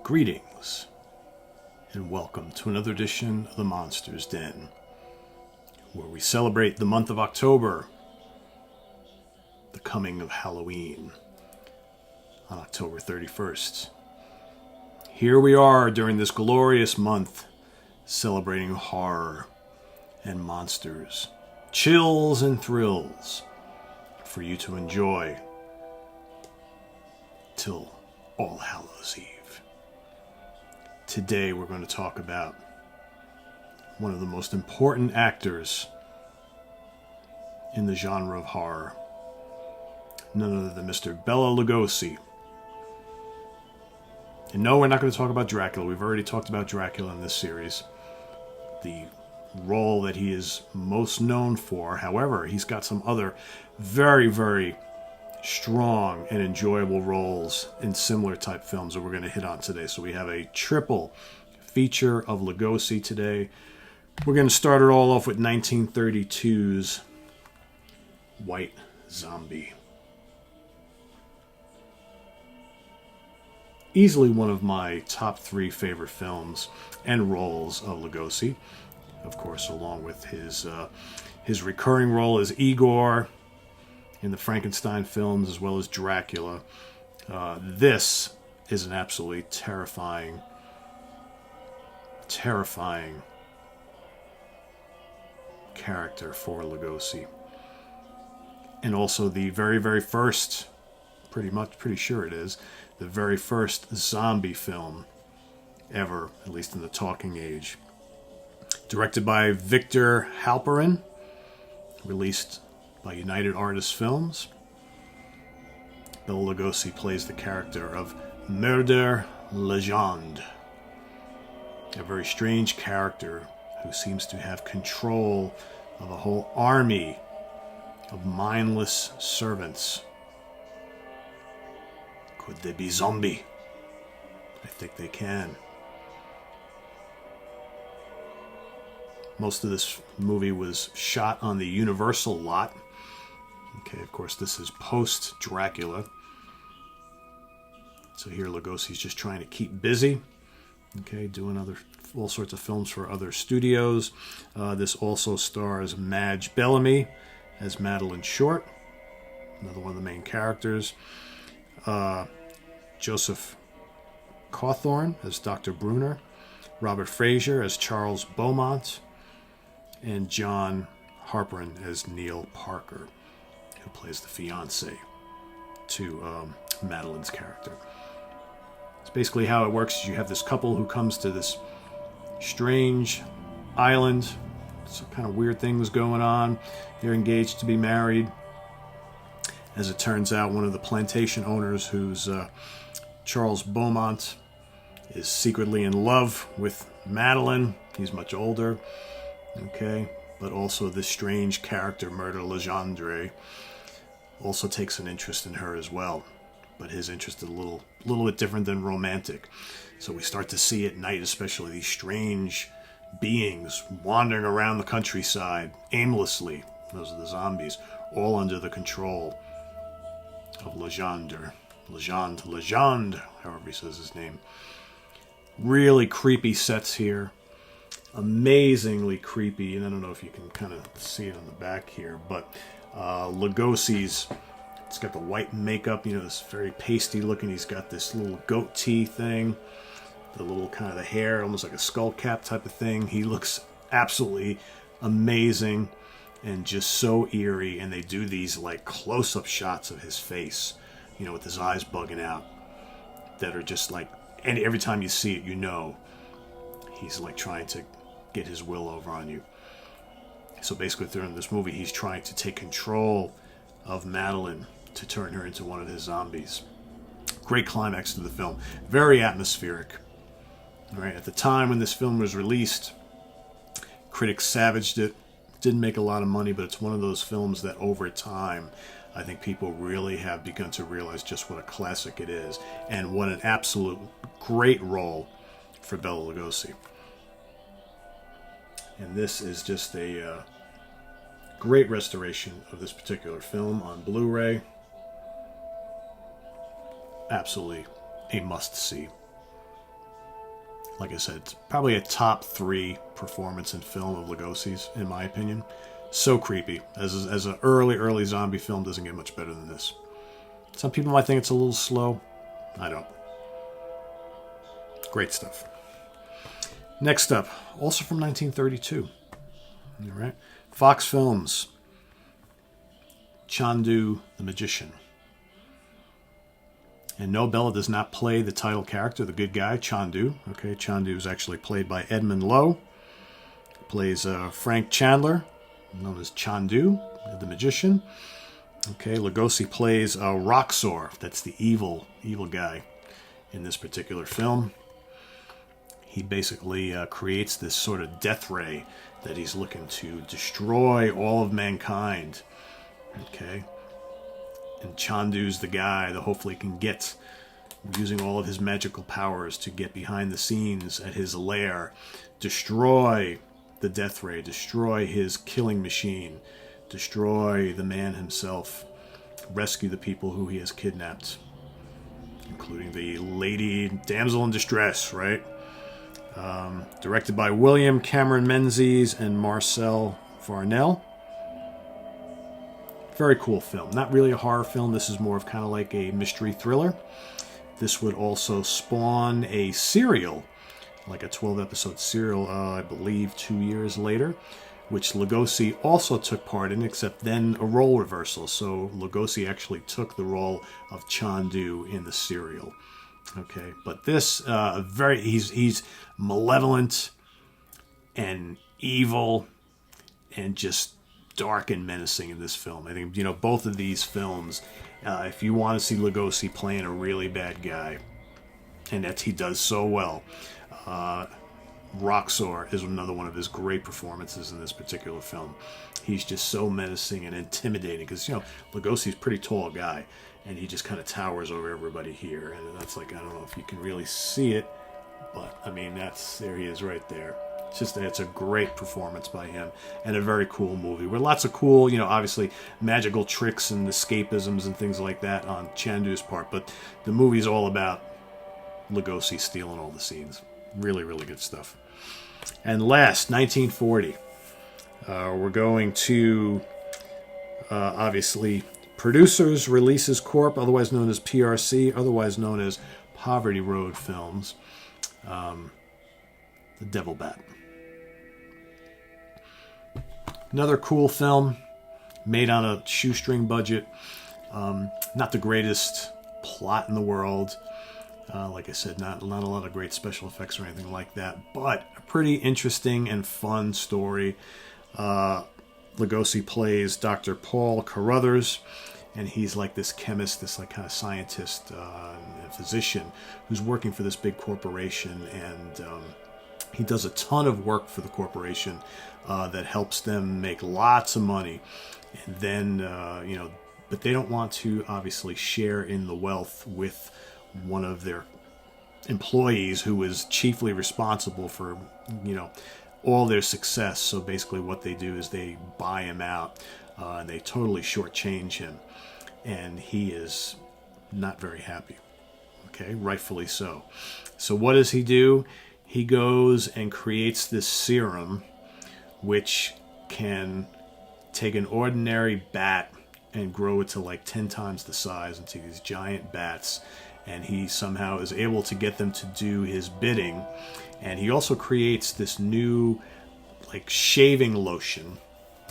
Greetings, and welcome to another edition of the Monster's Den, where we celebrate the month of October, the coming of Halloween, on October 31st. Here we are during this glorious month, celebrating horror and monsters, chills and thrills, for you to enjoy till All Hallows Eve. Today we're going to talk about one of the most important actors in the genre of horror, none other than Mr. Bela Lugosi. And no, we're not going to talk about Dracula. We've already talked about Dracula in this series. The role that he is most known for. However, he's got some other very, very strong and enjoyable roles in similar type films that we're going to hit on today. So we have a triple feature of Lugosi today. We're going to start it all off with 1932's White Zombie. Easily one of my top three favorite films and roles of Lugosi. Of course, along with his recurring role as Igor in the Frankenstein films, as well as Dracula. This is an absolutely terrifying character for Lugosi. And also the very, very first, pretty sure it is, the very first zombie film ever, at least in the talking age. Directed by Victor Halperin, released by United Artists Films. Bela Lugosi plays the character of Murder Legend, a very strange character who seems to have control of a whole army of mindless servants. Could they be zombie? I think they can. Most of this movie was shot on the Universal lot. Okay, of course, this is post-Dracula. So here Lugosi's just trying to keep busy. Okay, doing all sorts of films for other studios. This also stars Madge Bellamy as Madeline Short, another one of the main characters. Joseph Cawthorn as Dr. Brunner. Robert Fraser as Charles Beaumont. And John Harperin as Neil Parker, who plays the fiancé to Madeline's character. It's basically how it works. Is you have this couple who comes to this strange island. Some kind of weird things going on. They're engaged to be married. As it turns out, one of the plantation owners, who's Charles Beaumont, is secretly in love with Madeline. He's much older. Okay, but also this strange character, Murder Legendre, also takes an interest in her as well. But his interest is a little bit different than romantic. So we start to see at night, especially, these strange beings wandering around the countryside aimlessly. Those are the zombies, all under the control of Legendre, however he says his name. Really creepy sets here. Amazingly creepy, and I don't know if you can kind of see it on the back here, but Lugosi's, it's got the white makeup, this very pasty looking. He's got this little goatee thing, the little kind of the hair, almost like a skull cap type of thing. He looks absolutely amazing and just so eerie, and they do these like close-up shots of his face, with his eyes bugging out, that are just like, and every time you see it, he's like trying to get his will over on you. So basically during this movie, he's trying to take control of Madeline to turn her into one of his zombies. Great climax to the film. Very atmospheric. All right, at the time when this film was released, critics savaged it. Didn't make a lot of money, but it's one of those films that over time, I think people really have begun to realize just what a classic it is, and what an absolute great role for Bela Lugosi. And this is just a great restoration of this particular film on Blu-ray. Absolutely a must-see. like I said, it's probably a top 3 performance in film of Lugosi's, in my opinion. So creepy. As an early zombie film, doesn't get much better than this. Some people might think it's a little slow. I don't. Great stuff. Next up, also from 1932. All right. Fox Films. Chandu the Magician. And no, Bela does not play the title character, the good guy, Chandu. Okay, Chandu is actually played by Edmund Lowe. Plays Frank Chandler, known as Chandu, the Magician. Okay, Lugosi plays Roxor. That's the evil guy in this particular film. He basically creates this sort of death ray that he's looking to destroy all of mankind. Okay. And Chandu's the guy that hopefully can get, using all of his magical powers, to get behind the scenes at his lair, destroy the death ray, destroy his killing machine, destroy the man himself, rescue the people who he has kidnapped, including the lady damsel in distress, right? Directed by William Cameron Menzies and Marcel Varnell. Very cool film. Not really a horror film. This is more of kind of like a mystery thriller. This would also spawn a serial, like a 12-episode serial, I believe 2 years later, which Lugosi also took part in, except then a role reversal. So Lugosi actually took the role of Chandu in the serial. Okay, but this he's malevolent and evil and just dark and menacing in this film. I think, both of these films, if you want to see Lugosi playing a really bad guy, and that he does so well, Roxor is another one of his great performances in this particular film. He's just so menacing and intimidating because, Lugosi's a pretty tall guy, and he just kind of towers over everybody here. And that's like, I don't know if you can really see it, but I mean, there he is right there. It's a great performance by him and a very cool movie with lots of cool, obviously magical tricks and escapisms and things like that on Chandu's part. But the movie's all about Lugosi stealing all the scenes. Really, really good stuff. And last, 1940. We're going to, obviously, Producers Releases Corp., otherwise known as PRC, otherwise known as Poverty Road Films. The Devil Bat. Another cool film, made on a shoestring budget. Not the greatest plot in the world. Like I said, not a lot of great special effects or anything like that, but a pretty interesting and fun story. Lugosi plays Dr. Paul Carruthers, and he's like this chemist, this like kind of scientist and physician who's working for this big corporation, and he does a ton of work for the corporation that helps them make lots of money. And then, but they don't want to obviously share in the wealth with one of their employees who is chiefly responsible for, all their success. So basically what they do is they buy him out and they totally shortchange him. And he is not very happy. Okay, rightfully so. So what does he do? He goes and creates this serum which can take an ordinary bat and grow it to like 10 times the size into these giant bats. And he somehow is able to get them to do his bidding. And he also creates this new like shaving lotion,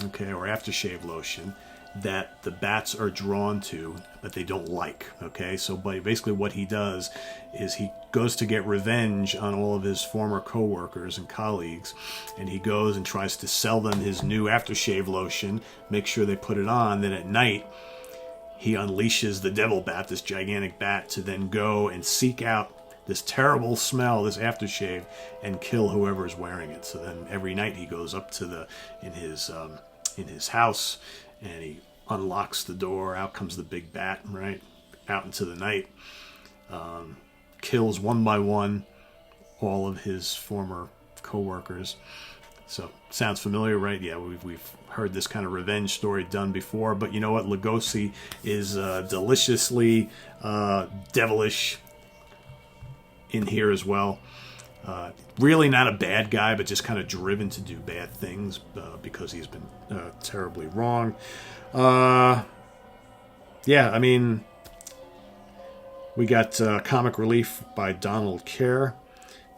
okay, or aftershave lotion that the bats are drawn to, but they don't like, okay? So basically what he does is he goes to get revenge on all of his former co-workers and colleagues, and he goes and tries to sell them his new aftershave lotion, make sure they put it on, then at night he unleashes the devil bat, this gigantic bat, to then go and seek out this terrible smell, this aftershave, and kill whoever is wearing it. So then every night he goes up to in his house, and he unlocks the door. Out comes the big bat, right, out into the night. Kills one by one all of his former co-workers. So, sounds familiar, right? Yeah, we've heard this kind of revenge story done before, but you know what? Lugosi is deliciously devilish in here as well. Really not a bad guy, but just kind of driven to do bad things because he's been terribly wrong. Yeah, I mean, we got comic relief by Donald Kerr.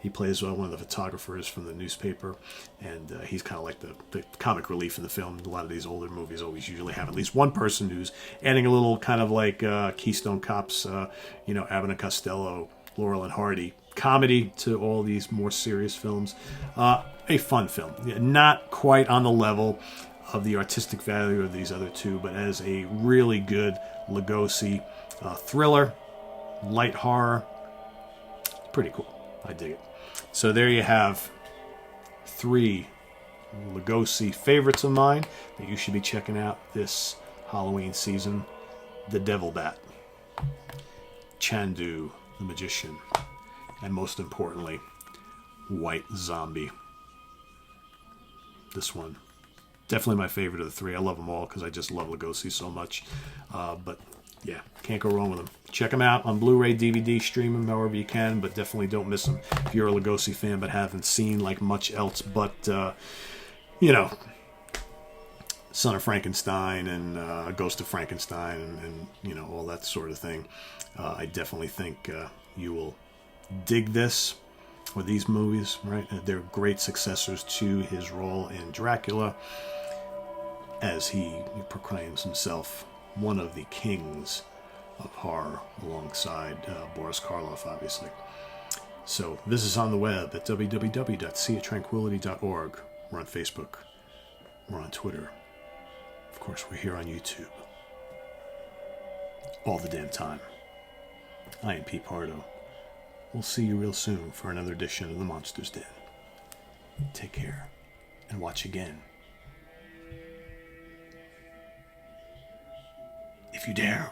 He plays one of the photographers from the newspaper, and he's kind of like the comic relief in the film. A lot of these older movies always usually have at least one person who's adding a little kind of like Keystone Cops, Abbott and Costello, Laurel and Hardy comedy to all these more serious films. A fun film. Not quite on the level of the artistic value of these other two, but as a really good Lugosi thriller, light horror, pretty cool. I dig it. So there you have 3 Lugosi favorites of mine that you should be checking out this Halloween season. The Devil Bat, Chandu the Magician, and most importantly, White Zombie. This one, definitely my favorite of the 3. I love them all because I just love Lugosi so much. But yeah, can't go wrong with them. Check them out on Blu-ray, DVD, stream them however you can, but definitely don't miss them if you're a Lugosi fan but haven't seen like much else but Son of Frankenstein and Ghost of Frankenstein and all that sort of thing. I definitely think you will dig this or these movies, right? They're great successors to his role in Dracula, as he proclaims himself one of the kings of horror alongside Boris Karloff, obviously. So this is on the web at www.seaoftranquility.org. We're on Facebook. We're on Twitter. Of course, we're here on YouTube. All the damn time. I am Pete Pardo. We'll see you real soon for another edition of The Monster's Den. Take care and watch again. If you dare.